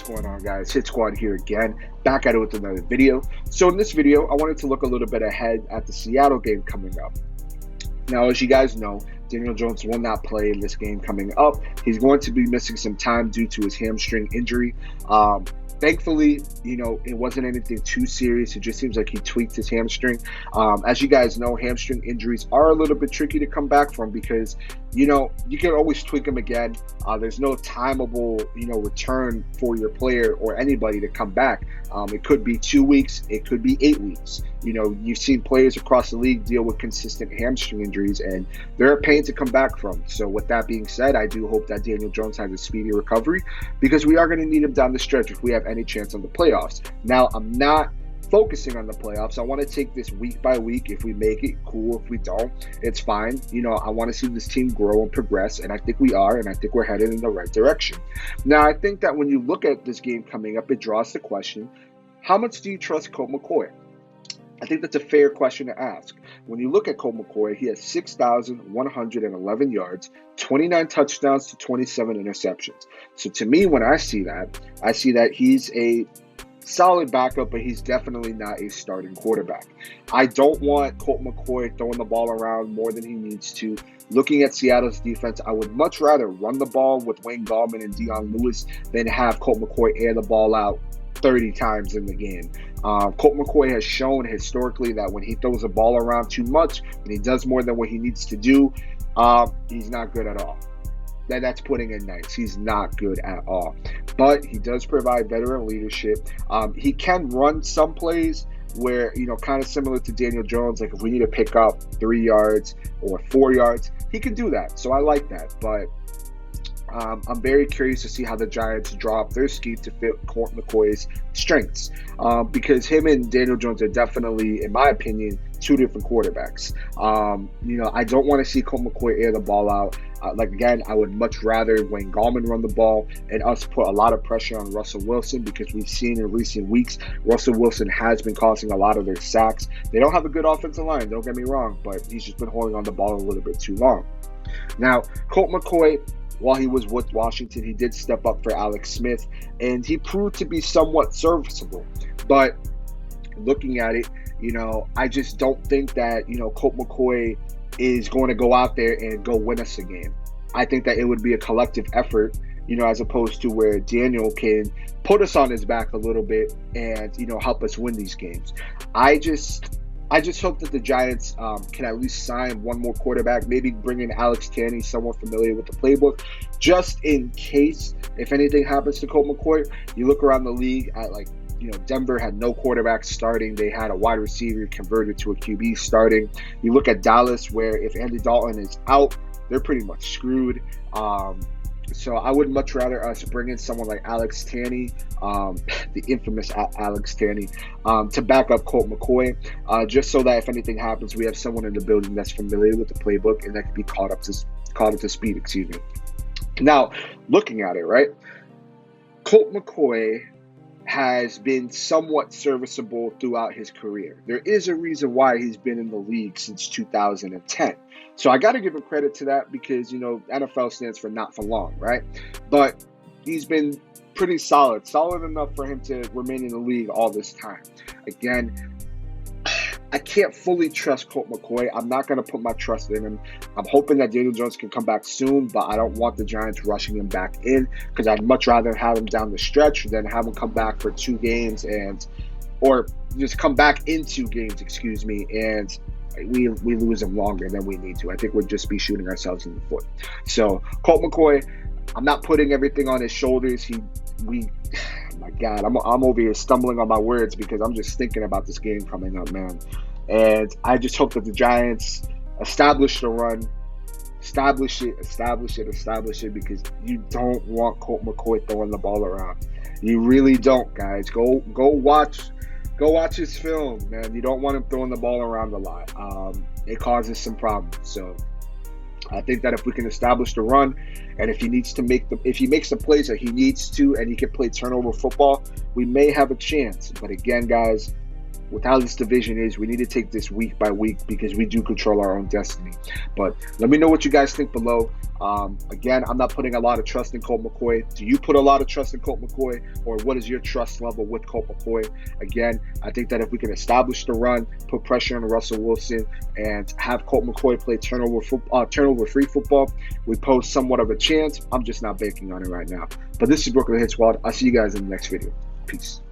What's going on, guys? Hit Squad here again, back at it with another video. So in this video, I wanted to look a little bit ahead at the Seattle game coming up. Now, as you guys know, Daniel Jones will not play in this game coming up. He's going to be missing some time due to his hamstring injury. Thankfully, it wasn't anything too serious. It just seems like he tweaked his hamstring. As you guys know, hamstring injuries are a little bit tricky to come back from because, you can always tweak them again. There's no timeable, return for your player or anybody to come back. It could be 2 weeks. It could be 8 weeks. You've seen players across the league deal with consistent hamstring injuries, and they're a pain to come back from. So with that being said, I do hope that Daniel Jones has a speedy recovery because we are going to need him down the stretch if we have any chance on the playoffs. Now, I'm not focusing on the playoffs. I want to take this week by week. If we make it, cool. If we don't, it's fine. I want to see this team grow and progress, and I think we are, and I think we're headed in the right direction. Now, I think that when you look at this game coming up, it draws the question, how much do you trust Colt McCoy? I think that's a fair question to ask. When you look at Colt McCoy, he has 6,111 yards, 29 touchdowns to 27 interceptions. So to me, when I see that he's a solid backup, but he's definitely not a starting quarterback. I don't want Colt McCoy throwing the ball around more than he needs to. Looking at Seattle's defense, I would much rather run the ball with Wayne Gallman and Dion Lewis than have Colt McCoy air the ball out 30 times in the game. Colt McCoy has shown historically that when he throws the ball around too much, when he does more than what he needs to do, he's not good at all. That's putting it nice. He's not good at all. But he does provide veteran leadership. He can run some plays where, kind of similar to Daniel Jones, like if we need to pick up 3 yards or 4 yards, he can do that. So I like that. But I'm very curious to see how the Giants draw up their scheme to fit Colt McCoy's strengths because him and Daniel Jones are definitely, in my opinion, two different quarterbacks. I don't want to see Colt McCoy air the ball out. Again, I would much rather Wayne Gallman run the ball and us put a lot of pressure on Russell Wilson because we've seen in recent weeks, Russell Wilson has been causing a lot of their sacks. They don't have a good offensive line, don't get me wrong, but he's just been holding on the ball a little bit too long. Now, Colt McCoy, while he was with Washington, he did step up for Alex Smith, and he proved to be somewhat serviceable. But looking at it, I just don't think that, Colt McCoy is going to go out there and go win us a game. I think that it would be a collective effort, as opposed to where Daniel can put us on his back a little bit and, help us win these games. I just hope that the Giants can at least sign one more quarterback, maybe bring in Alex Tanney, someone familiar with the playbook, just in case if anything happens to Colt McCoy. You look around the league at Denver had no quarterback starting. They had a wide receiver converted to a QB starting. You look at Dallas, where if Andy Dalton is out, they're pretty much screwed. So I would much rather us bring in someone like Alex Tanney, the infamous Alex Tanney, to back up Colt McCoy, just so that if anything happens, we have someone in the building that's familiar with the playbook and that can be caught up to speed. Now, looking at it, right, Colt McCoy has been somewhat serviceable throughout his career. There is a reason why he's been in the league since 2010. So I got to give him credit to that because, NFL stands for not for long, right? But he's been pretty solid enough for him to remain in the league all this time. Again, I can't fully trust Colt McCoy. I'm not going to put my trust in him. I'm hoping that Daniel Jones can come back soon, but I don't want the Giants rushing him back in because I'd much rather have him down the stretch than have him come back for 2 games or just come back in 2 games, and we lose him longer than we need to. I think we'd just be shooting ourselves in the foot. So Colt McCoy, I'm not putting everything on his shoulders. My God, I'm over here stumbling on my words because I'm just thinking about this game coming up, man. And I just hope that the Giants establish the run, establish it, because you don't want Colt McCoy throwing the ball around. You really don't, guys. Go watch his film, man. You don't want him throwing the ball around a lot. It causes some problems. So I think that if we can establish the run, and if he makes the plays that he needs to, and he can play turnover football, we may have a chance. But again, guys, with how this division is, we need to take this week by week because we do control our own destiny. But let me know what you guys think below. Again, I'm not putting a lot of trust in Colt McCoy. Do you put a lot of trust in Colt McCoy, or what is your trust level with Colt McCoy? Again, I think that if we can establish the run, put pressure on Russell Wilson, and have Colt McCoy play turnover-free football, we pose somewhat of a chance. I'm just not banking on it right now. But this is Brooklyn Hit Squad. I'll see you guys in the next video. Peace.